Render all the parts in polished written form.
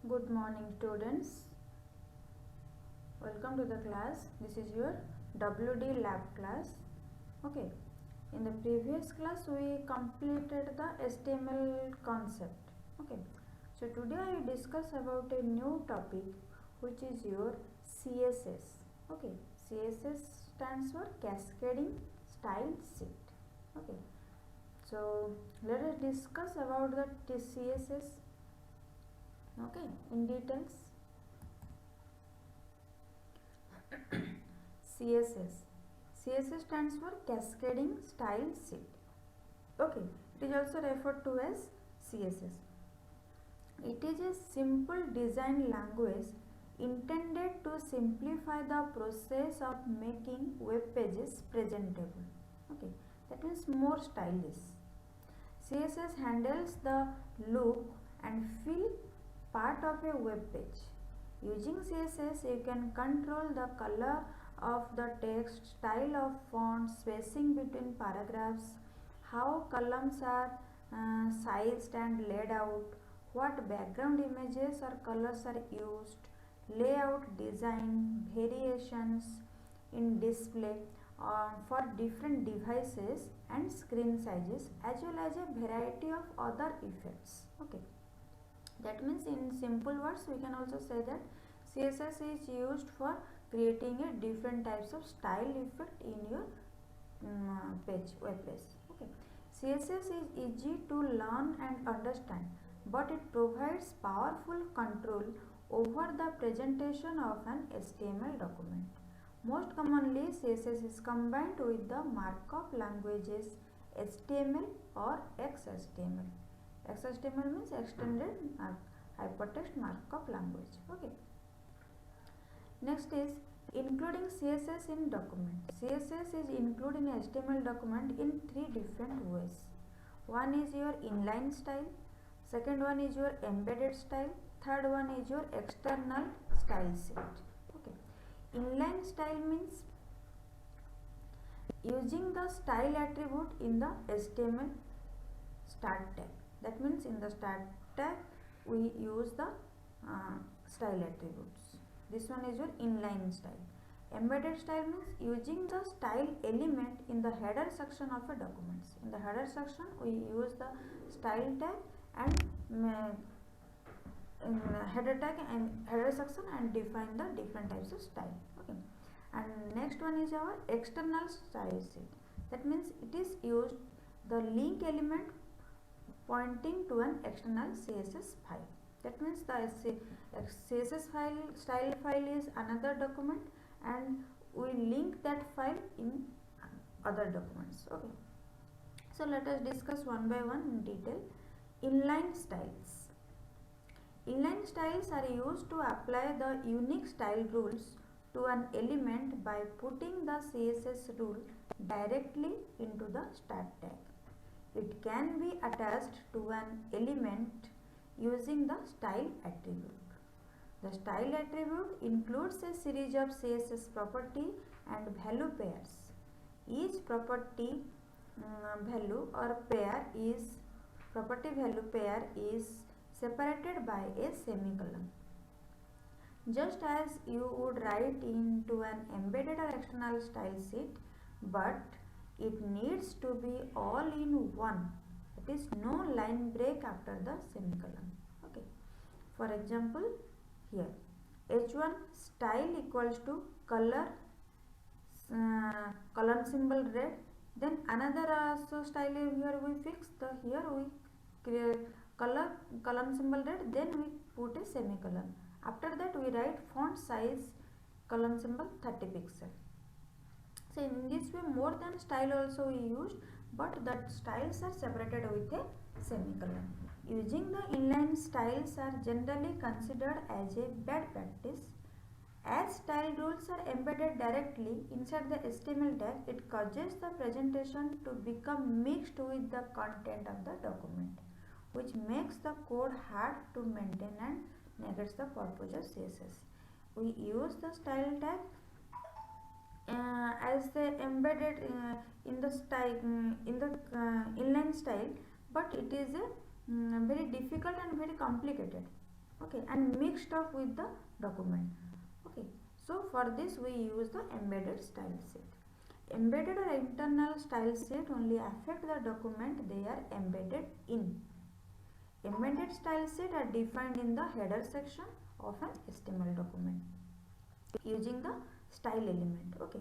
Good morning, students. Welcome to the class. This is your WD lab class. Okay. In the previous class, we completed the HTML concept. Okay. So today I will discuss about a new topic, which is your CSS. Okay. CSS stands for Cascading Style Sheet. Okay. So let us discuss about the CSS. Okay, in details. CSS. CSS stands for Cascading Style Sheet. Okay, it is also referred to as CSS. It is a simple design language intended to simplify the process of making web pages presentable. Okay, that means more stylish. CSS handles the look and feel part of a web page. Using CSS, you can control the color of the text, style of font, spacing between paragraphs, how columns are sized and laid out, what background images or colors are used, layout design, variations in display for different devices and screen sizes, as well as a variety of other effects. Okay, that means in simple words we can also say that CSS is used for creating a different types of style effect in your web page. Okay, CSS is easy to learn and understand, but it provides powerful control over the presentation of an HTML document. Most commonly, CSS is combined with the markup languages HTML or XHTML. XHTML means extended hypertext markup language. Okay. Next is including CSS in document. CSS is included in HTML document in three different ways. One is your inline style, second one is your embedded style, third one is your external style sheet. Okay. Inline style means using the style attribute in the HTML start tag. That means in the start tag we use the style attributes. This one is your inline style. Embedded style means using the style element in the header section of a document. In the header section we use the style tag and in header tag and header section and define the different types of style. Okay. And next one is our external style sheet. That means it is used the link element pointing to an external CSS file. That means the CSS file style file is another document and we link that file in other documents. Okay. So let us discuss one by one in detail. Inline styles. Inline styles are used to apply the unique style rules to an element by putting the CSS rule directly into the start tag. It can be attached to an element using the style attribute. The style attribute includes a series of CSS property and value pairs. Each property value or pair is property value pair is separated by a semicolon. Just as you would write into an embedded or external style sheet, but it needs to be all in one. It is no line break after the semicolon. Okay. For example, here h1 style equals to color column symbol red. Then another style here we fix the here we create column symbol red. Then we put a semicolon. After that we write font size column symbol 30 pixel. So in this way more than style also we used, but that styles are separated with a semicolon. Using the inline styles are generally considered as a bad practice. As style rules are embedded directly inside the HTML tag, it causes the presentation to become mixed with the content of the document, which makes the code hard to maintain and negates the purpose of CSS. We use the style tag as the embedded in the style in the inline style, but it is a very difficult and very complicated. okay, and mixed up with the document. Okay, so for this we use the embedded style sheet. Embedded or internal style sheet only affect the document they are embedded in. Embedded style sheet are defined in the header section of an HTML document using the style element. Okay,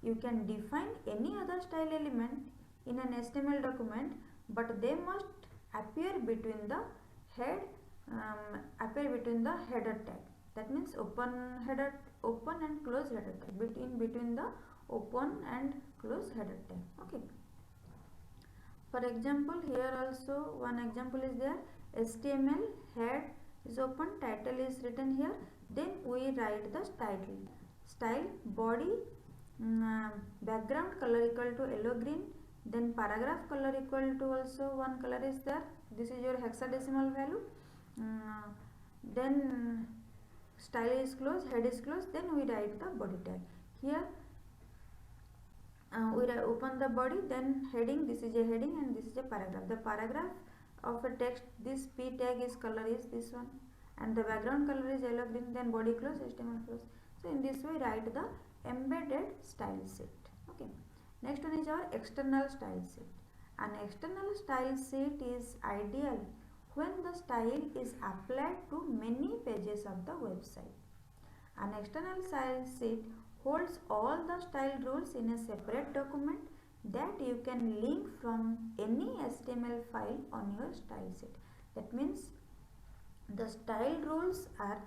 you can define any other style element in an HTML document, but they must appear between the head between the header tag. That means open and close header tag, between the open and close header tag. Okay. For example, here also one example is there. HTML head is open, title is written here. Then we write the style body, background color equal to yellow green. Then paragraph color equal to also one color is there. This is your hexadecimal value. Then style is closed, head is closed. Then we write the body tag here. We open the body, then heading, this is a heading and this is a paragraph. The paragraph of a text, this p tag is color is this one, and the background color is yellow green. Then body close, HTML close. So in this way write the embedded style sheet. Okay, next one is our external style sheet. An external style sheet is ideal when the style is applied to many pages of the website. An external style sheet holds all the style rules in a separate document that you can link from any HTML file on your style sheet. That means the styles are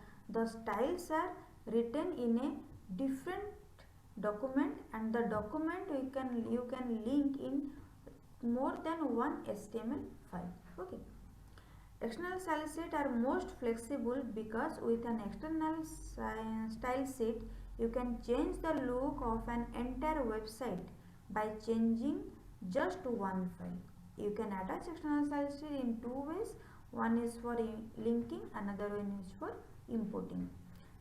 written in a different document, and the document you can link in more than one HTML file. Okay. External style sheet are most flexible because with an external style sheet you can change the look of an entire website by changing just one file. You can attach external style sheet in two ways. One is for linking, another one is for importing.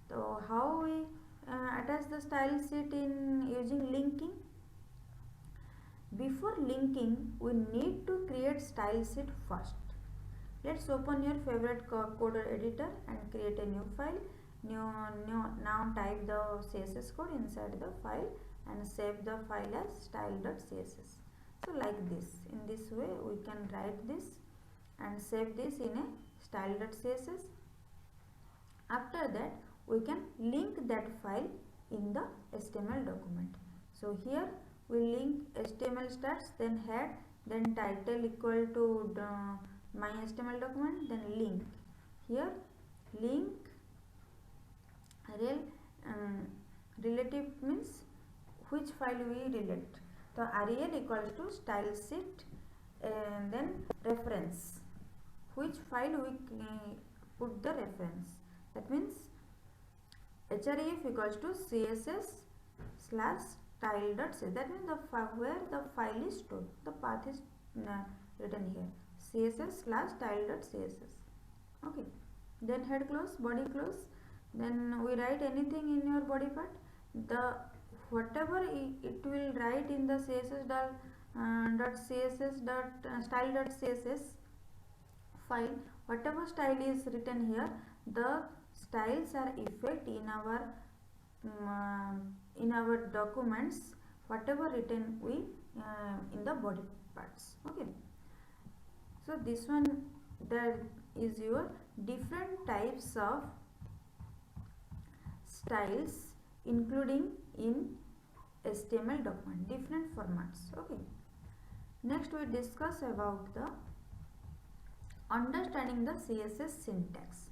So how we attach the style sheet in using linking? Before linking, we need to create style sheet first. Let's open your favorite coder editor and create a new file. Now type the CSS code inside the file and save the file as style.css. So like this, in this way we can write this and save this in a style.css. After that we can link that file in the HTML document. So here we link HTML starts, then head, then title equal to my HTML document, then link. Here link relative means which file we relate. So rel equals to style sheet, and then reference, which file we put the reference. That means href equals to css slash style.css. That means where the file is stored, the path is written here, css slash style.css. Okay, then head close, body close. Then we write anything in your body part, the whatever it will write in the style.css file, whatever style is written here, the styles are effect in our documents, whatever written we in the body parts. Okay, so this one, there is your different types of styles including in HTML document, different formats. Okay, next we discuss about the understanding the CSS syntax.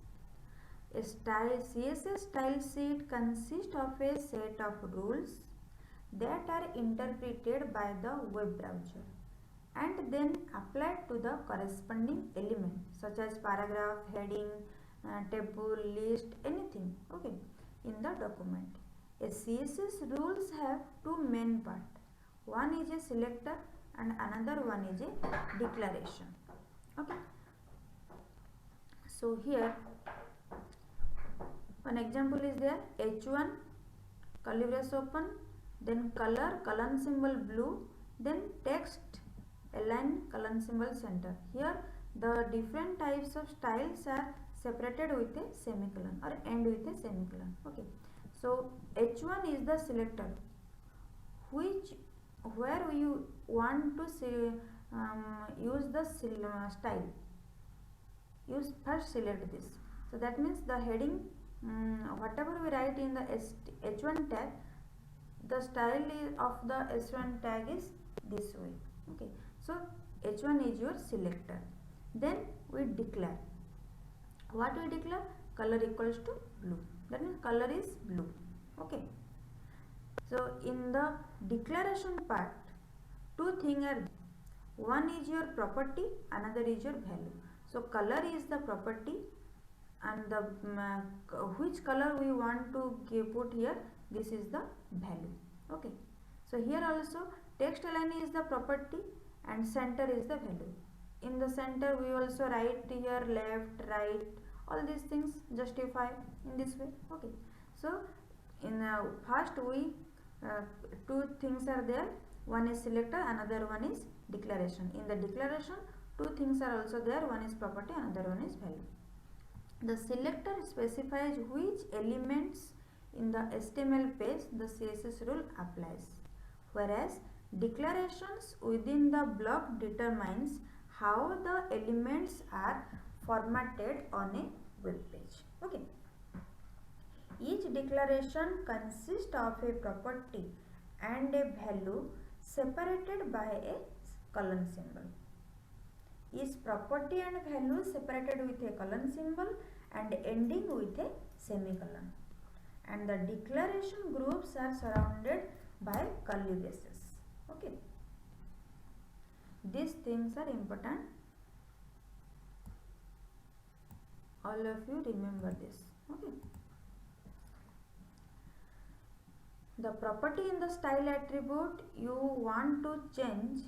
A CSS style sheet consists of a set of rules that are interpreted by the web browser and then applied to the corresponding element such as paragraph, heading, table, list, anything. Okay, in the document. A CSS rules have two main parts. One is a selector and another one is a declaration. Okay. So here one example is there, h1 curly brace open, then color colon symbol blue, then text align colon symbol center. Here the different types of styles are separated with a semicolon or end with a semicolon. Okay, so H1 is the selector which where you want to say, use the style. You first select this. So that means the heading, whatever we write in the H1 tag, the style of the H1 tag is this way. Okay, so H1 is your selector. Then we declare. What we declare? Color equals to blue. That means color is blue. Okay. So in the declaration part, two things are there. One is your property, another is your value. So color is the property, and the which color we want to put here, this is the value. Okay, so here also text align is the property and center is the value. In the center we also write here left, right, all these things justify in this way. Okay, so in first we two things are there, one is selector, another one is declaration. In the declaration two things are also there, one is property, another one is value. The selector specifies which elements in the HTML page the CSS rule applies, whereas declarations within the block determines how the elements are formatted on a web page. Okay. Each declaration consists of a property and a value separated by a colon symbol. Each property and value separated with a colon symbol and ending with a semicolon. And the declaration groups are surrounded by curly braces. Okay. These things are important. All of you remember this. Okay. The property in the style attribute you want to change,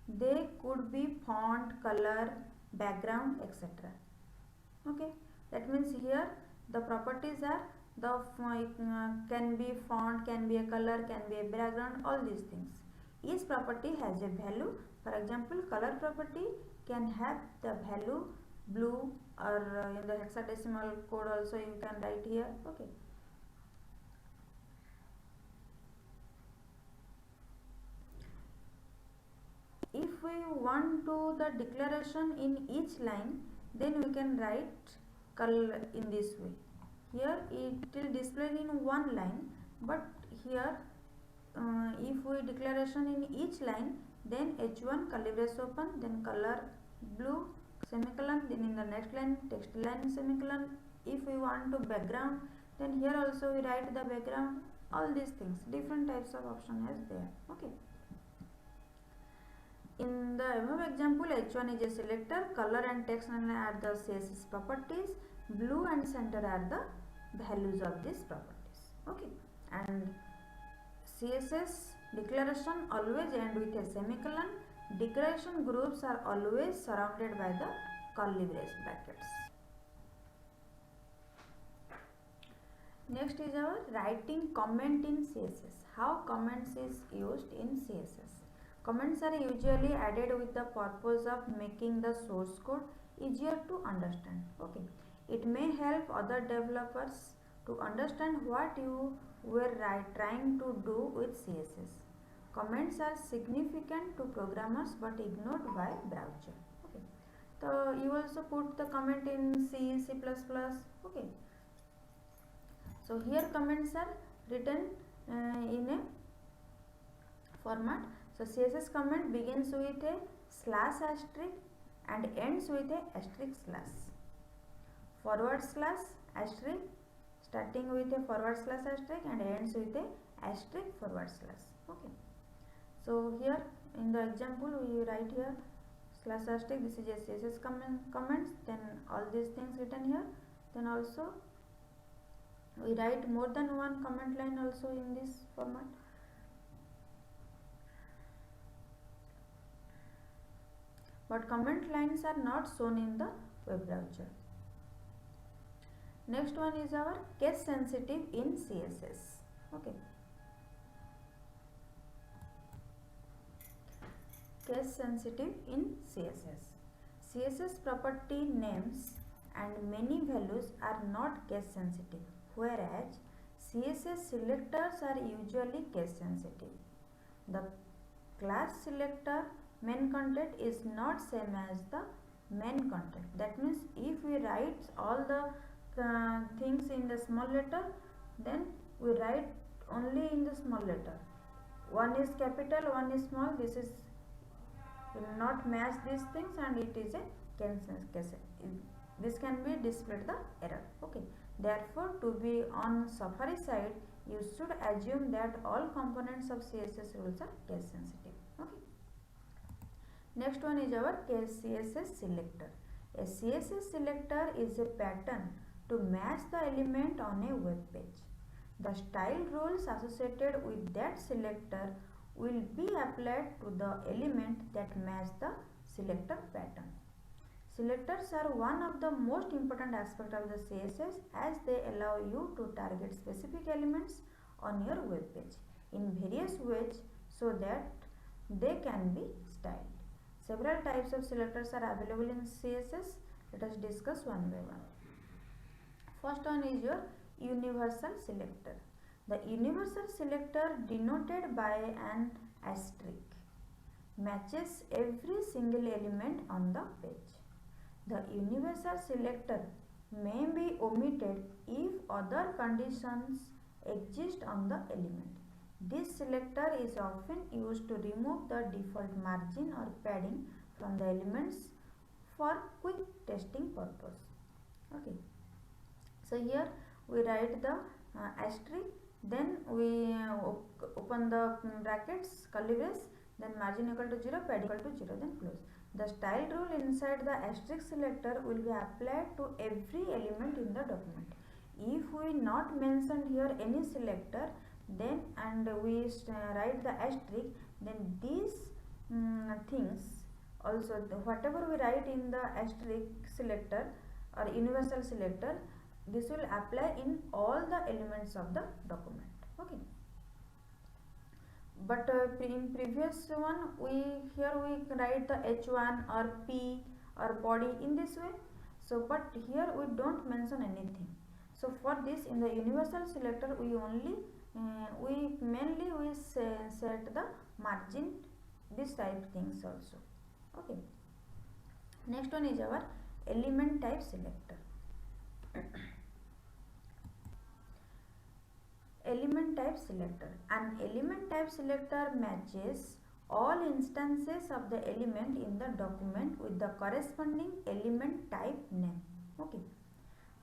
they could be font, color, background, etc. Okay, that means here the properties are the can be font, can be a color, can be a background, all these things. Each property has a value. For example, color property can have the value blue, or in the hexadecimal code also you can write here. Okay. If we want to the declaration in each line, then we can write color in this way. Here it will display in one line, but here if we declaration in each line, then H1 curly brace open, then color blue semicolon, then in the next line text line semicolon. If we want to background, then here also we write the background. All these things, different types of option is there. Okay. In the above example, H1 is a selector, color and text are the CSS properties, blue and center are the values of these properties. Okay, and CSS declaration always end with a semicolon. Declaration groups are always surrounded by the curly brackets. Next is our writing comment in CSS. How comments is used in CSS? Comments are usually added with the purpose of making the source code easier to understand. Okay, it may help other developers to understand what you were trying to do with CSS. Comments are significant to programmers but ignored by browser. Okay, so you also put the comment in C, C++. Okay, so here comments are written in a format. So CSS comment begins with a slash asterisk and ends with a asterisk slash. Forward slash asterisk starting with a forward slash asterisk and ends with a asterisk forward slash. Okay. So here in the example we write here slash asterisk, this is a CSS comments, then all these things written here. Then also we write more than one comment line also in this format. But comment lines are not shown in the web browser. Next one is our case sensitive in CSS. Okay. Case sensitive in CSS. CSS property names and many values are not case sensitive, whereas CSS selectors are usually case sensitive. The class selector main content is not same as the main content. That means if we write all the things in the small letter, then we write only in the small letter. One is capital, one is small. This is will not match these things, and it is a case. This can be displayed the error. Okay. Therefore, to be on Safari side, you should assume that all components of CSS rules are case sensitive. Okay. Next one is our CSS selector. A CSS selector is a pattern to match the element on a web page. The style rules associated with that selector will be applied to the element that match the selector pattern. Selectors are one of the most important aspects of the CSS, as they allow you to target specific elements on your web page in various ways so that they can be styled. Several types of selectors are available in CSS. Let us discuss one by one. First one is your universal selector. The universal selector, denoted by an asterisk, matches every single element on the page. The universal selector may be omitted if other conditions exist on the element. This selector is often used to remove the default margin or padding from the elements for quick testing purpose. Okay. So here we write the asterisk, then we open the brackets, curly brace, then margin equal to 0, pad equal to 0, then close. The style rule inside the asterisk selector will be applied to every element in the document. If we not mention here any selector, then and we write the asterisk, then these things also, whatever we write in the asterisk selector or universal selector, this will apply in all the elements of the document. Okay. But in previous one, we write the H1 or P or body in this way. So, but here we don't mention anything. So, for this, in the universal selector, we only mainly set the margin, this type things also. Okay. Next one is our element type selector. Element type selector. An element type selector matches all instances of the element in the document with the corresponding element type name. Okay.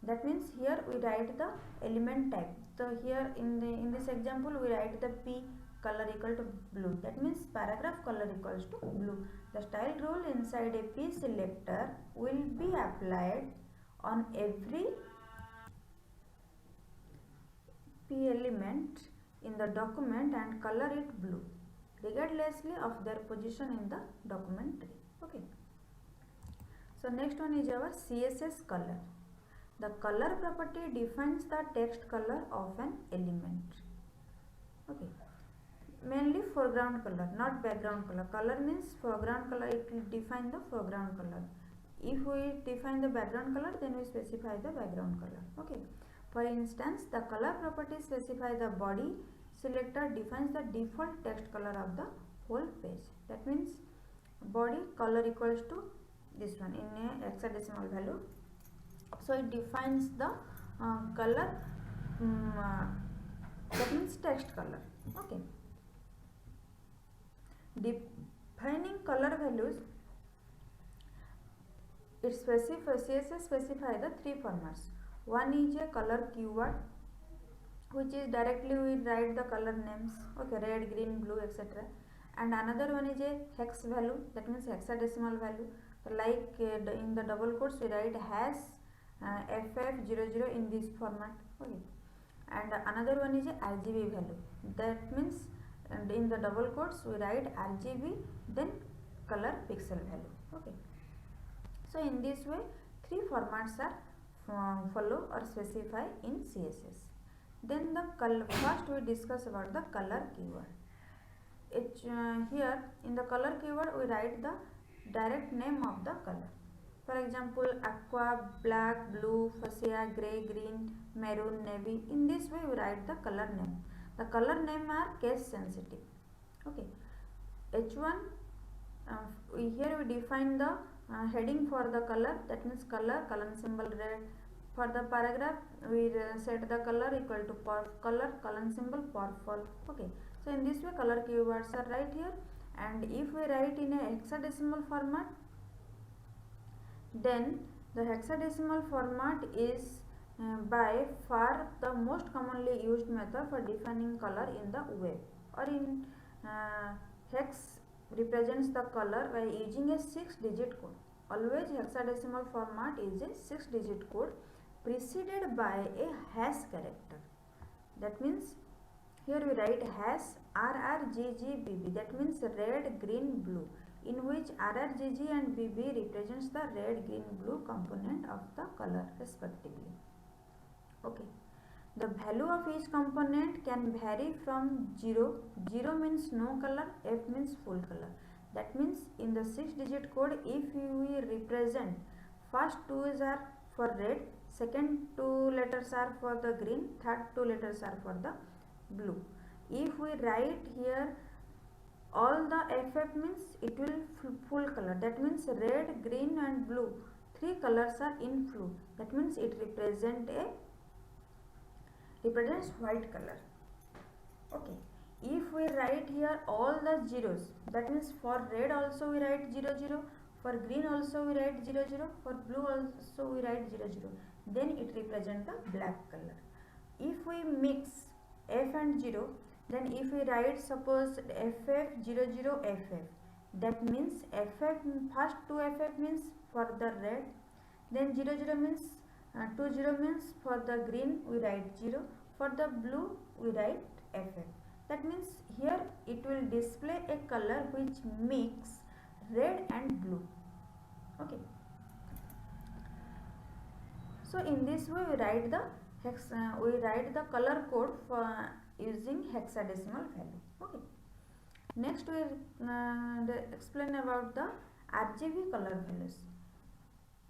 That means here we write the element type. So here in this example we write the P color equal to blue. That means paragraph color equals to blue. The style rule inside a P selector will be applied on every P element in the document and color it blue, regardlessly of their position in the document tree. Okay. So next one is our CSS color. The color property defines the text color of an element. Okay. Mainly foreground color, not background color. Color means foreground color, it will define the foreground color. If we define the background color, then we specify the background color. Okay. For instance, the color property specifies the body selector defines the default text color of the whole page. That means body color equals to this one in a hexadecimal value. So it defines the color, that means text color. Okay. Defining color values, CSS specify the three formats. One is a color keyword, which is directly we write the color names, okay, red, green, blue, etc. And another one is a hex value, that means hexadecimal value. Like in the double quotes we write hash FF00 in this format. Okay. And another one is a RGB value, that means and in the double quotes we write RGB then color pixel value. Okay. So in this way three formats are follow or specify in CSS. Then the color, first we discuss about the color keyword. Here in the color keyword we write the direct name of the color. For example, aqua, black, blue, fuchsia, grey, green, maroon, navy. In this way we write the color name. The color name are case sensitive. Okay. H1, here we define the heading for the color, that means color symbol red. For the paragraph we set the color equal to color symbol purple. Okay, so in this way color keywords are right here. And if we write in a hexadecimal format, then the hexadecimal format is by far the most commonly used method for defining color in the web. Or in hex represents the color by using a 6-digit code. Always hexadecimal format is a 6-digit code preceded by a hash character. That means here we write hash RRGGBB, that means red, green, blue, in which RRGG and BB represents the red, green, blue component of the color respectively. Okay. The value of each component can vary from 0. 0 means no color, F means full color. That means in the 6-digit code, if we represent first 2's are for red, second 2 letters are for the green, third 2 letters are for the blue. If we write here all the FF means it will full color. That means red, green and blue. 3 colors are in full. That means it represents white color. Okay, if we write here all the zeros, that means for red also we write 0 0, for green also we write 0 0, for blue also we write 0 0, then it represents the black color. If we mix F and 0, then if we write suppose FF 0 0 FF, that means FF first 2 FF means for the red, then 0 0 means 2 0 means for the green we write 0, for the blue we write FF. That means here it will display a color which mix red and blue. Okay. So in this way we write the color code for using hexadecimal value. Okay. Next we explain about the RGB color values.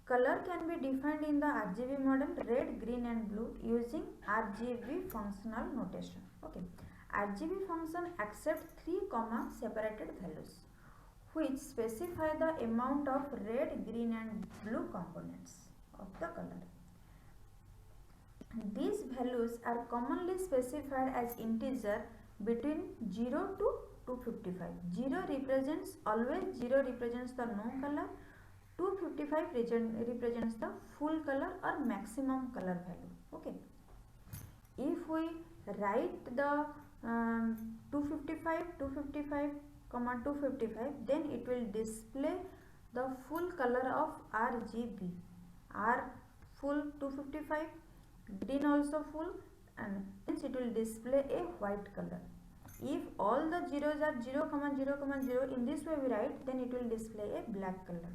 Color can be defined in the RGB model red, green and blue using RGB functional notation. Okay. RGB function accepts 3 separated values which specify the amount of red, green and blue components of the color. These values are commonly specified as integer between 0 to 255. 0 represents the no color. 255 represents the full color or maximum color value. Okay. If we write the 255, then it will display the full color of RGB. R full 255, green also full, and hence it will display a white color. If all the zeros are 0, 0, 0, in this way we write, then it will display a black color.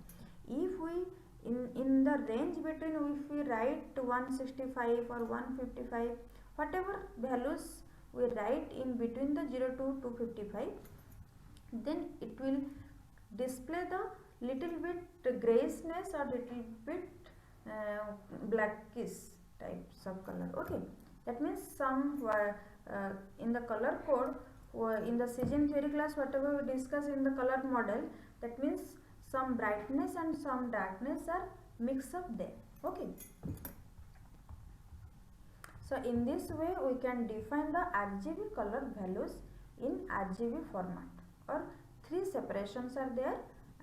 If we in the range between, if we write 165 or 155, whatever values we write in between the 0 to 255, then it will display the little bit grayishness or little bit blackish types of color. Okay, that means some in the color code in the Siegen theory class, whatever we discuss in the color model, that means some brightness and some darkness are mixed up there. Okay. So in this way we can define the RGB color values in RGB format, or 3 separations are there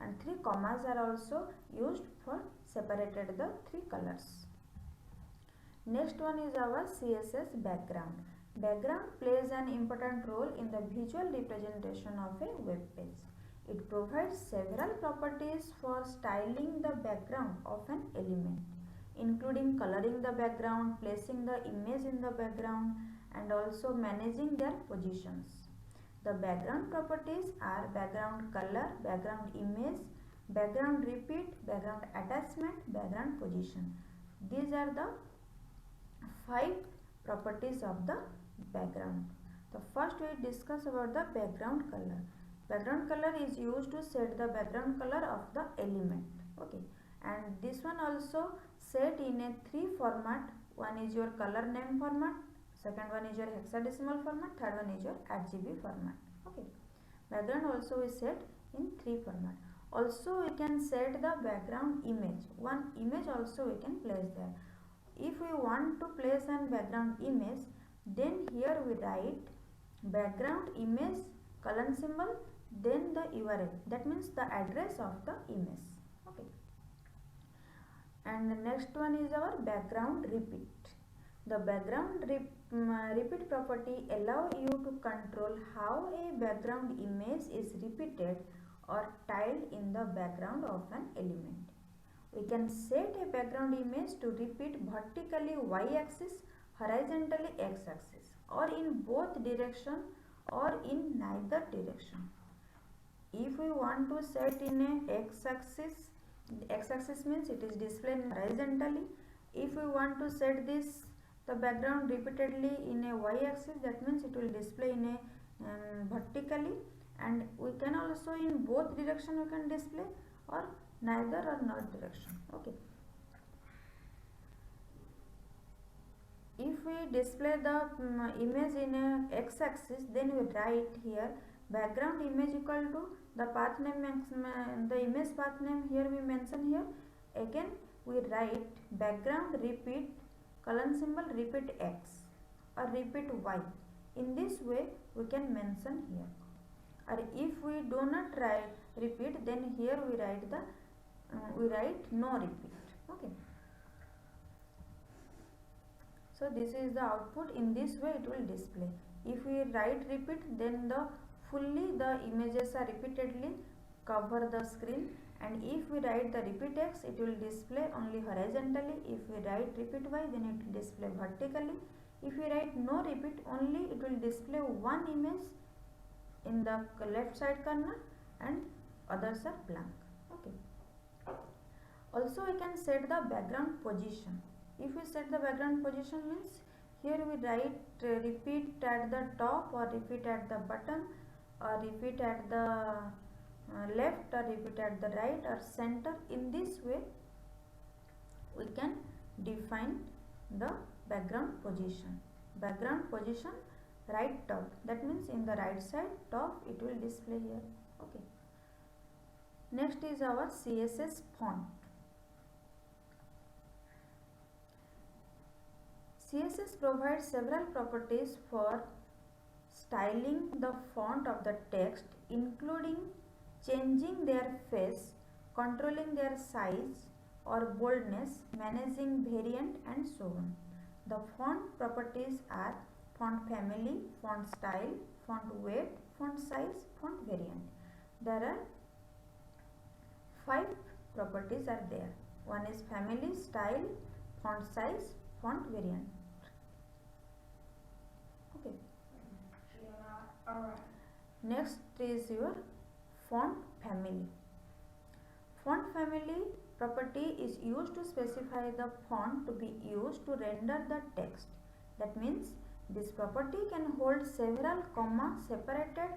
and 3 commas are also used for separated the 3 colors. Next one is our CSS background. Background plays an important role in the visual representation of a web page. It provides several properties for styling the background of an element, including coloring the background, placing the image in the background, and also managing their positions. The background properties are background color, background image, background repeat, background attachment, background position. These are the 5 properties of the background. The first we discuss about the background color. Background color is used to set the background color of the element. Okay, and this one also set in a 3 format. One is your color name format, second one is your hexadecimal format, third one is your RGB format. Okay, background also is set in 3 format. Also we can set the background image. One image also we can place there. If we want to place an background image, then here we write background image colon symbol, then the URL, that means the address of the image. Okay, and the next one is our background repeat. The background repeat property allow you to control how a background image is repeated or tiled in the background of an element. We can set a background image to repeat vertically y-axis, horizontally x-axis, or in both direction or in neither direction. If we want to set in a x-axis means it is displayed horizontally. If we want to set this the background repeatedly in a y-axis, that means it will display in a vertically, and we can also in both direction we can display, or neither or not direction. Okay, if we display the image in a x-axis, then we write here background image equal to the path name, the image path name here we mention here. Again we write background repeat colon symbol repeat x or repeat y. In this way we can mention here. Or if we do not write repeat, then here we write the no repeat. Okay, so this is the output. In this way it will display. If we write repeat, then the fully the images are repeatedly cover the screen, and if we write the repeat x, it will display only horizontally. If we write repeat y, then it will display vertically. If we write no repeat, only it will display one image in the left side corner and others are blank. Okay, also we can set the background position. If we set the background position means here we write repeat at the top or repeat at the bottom or repeat at the left or repeat at the right or center. In this way we can define the background position. Background position right top, that means in the right side top it will display here. Okay, next is our CSS font. CSS provides several properties for styling the font of the text, including changing their face, controlling their size or boldness, managing variant and so on. The font properties are font family, font style, font weight, font size, font variant. There are 5 properties are there. One is family, style, font size, font variant. Okay. Next is your font family. Font family property is used to specify the font to be used to render the text. That means this property can hold several comma separated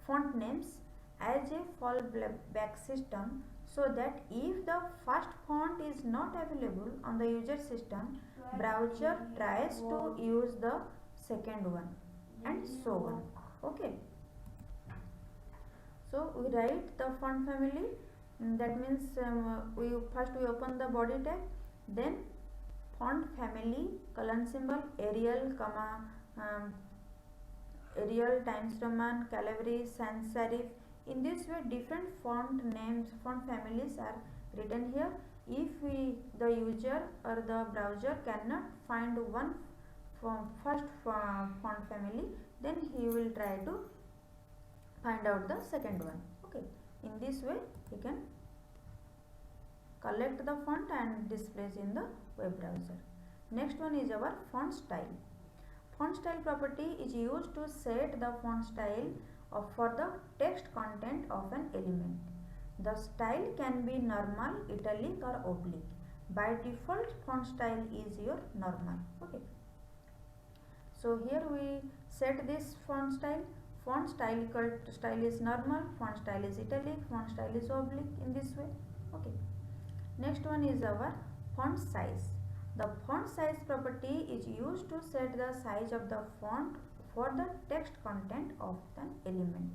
font names as a fallback system, so that if the first font is not available on the user system, browser tries to use the second one and so on. Okay, so we write the font family, that means we open the body tag, then font family colon symbol Arial comma Arial, Times Roman, Calibri, Sans Serif. In this way different font names, font families are written here. If the user or the browser cannot find one first font family, then he will try to find out the second one. Okay, in this way he can collect the font and displays in the web browser. Next one is our font style. Font style property is used to set the font style for the text content of an element. The style can be normal, italic or oblique. By default font style is your normal. Okay, so here we set this font style. Font style is normal, font style is italic, font style is oblique, in this way. Okay, Next one is our font size. The font size property is used to set the size of the font for the text content of an element.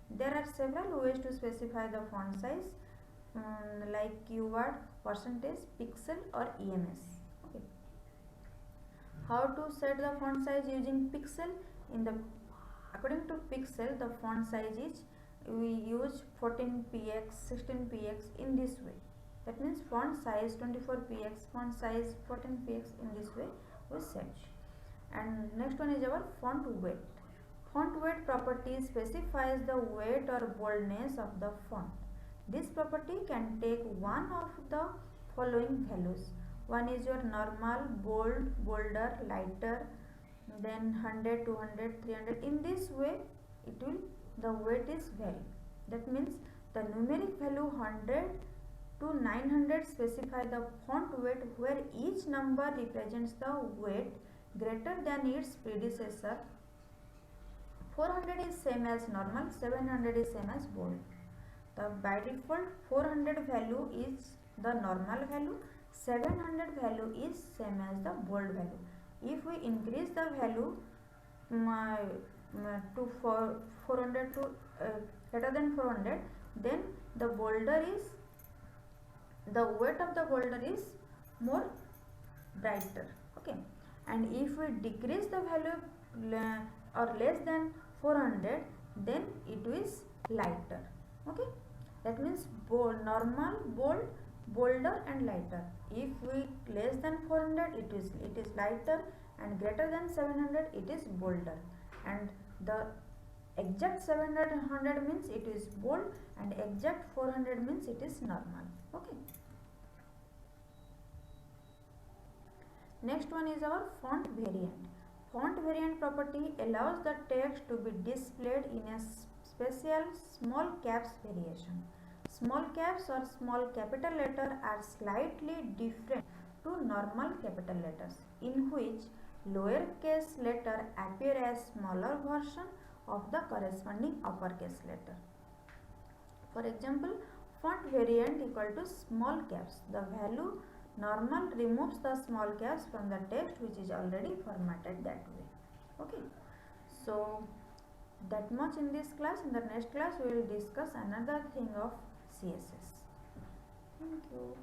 There are several ways to specify the font size, like keyword, percentage, pixel or EMS. Okay. How to set the font size using pixel? According to pixel, the font size is, we use 14px, 16px in this way. That means font size 24px, font size 14px, in this way we set. And next one is our font weight. Font weight property specifies the weight or boldness of the font. This property can take one of the following values. One is your normal, bold, bolder, lighter, then 100, 200, 300. In this way, the weight is vary. That means the numeric value 100 to 900 specify the font weight, where each number represents the weight greater than its predecessor. 400 is same as normal, 700 is same as bold. The by default 400 value is the normal value, 700 value is same as the bold value. If we increase the value to 400 to greater than 400, then the weight of the boulder is more brighter. Okay, and if we decrease the value or less than 400, then it is lighter. Okay, that means normal, bold, bolder and lighter. If we less than 400, it is lighter, and greater than 700 it is bolder, and the exact 700 means it is bold, and exact 400 means it is normal. Okay, next one is our font variant. Font variant property allows the text to be displayed in a special small caps variation. Small caps or small capital letter are slightly different to normal capital letters, in which lowercase letter appear as smaller version of the corresponding uppercase letter. For example, font variant equal to small caps. The value normal removes the small caps from the text which is already formatted that way. Okay, so that much in this class. In the next class we will discuss another thing of CSS. Thank you.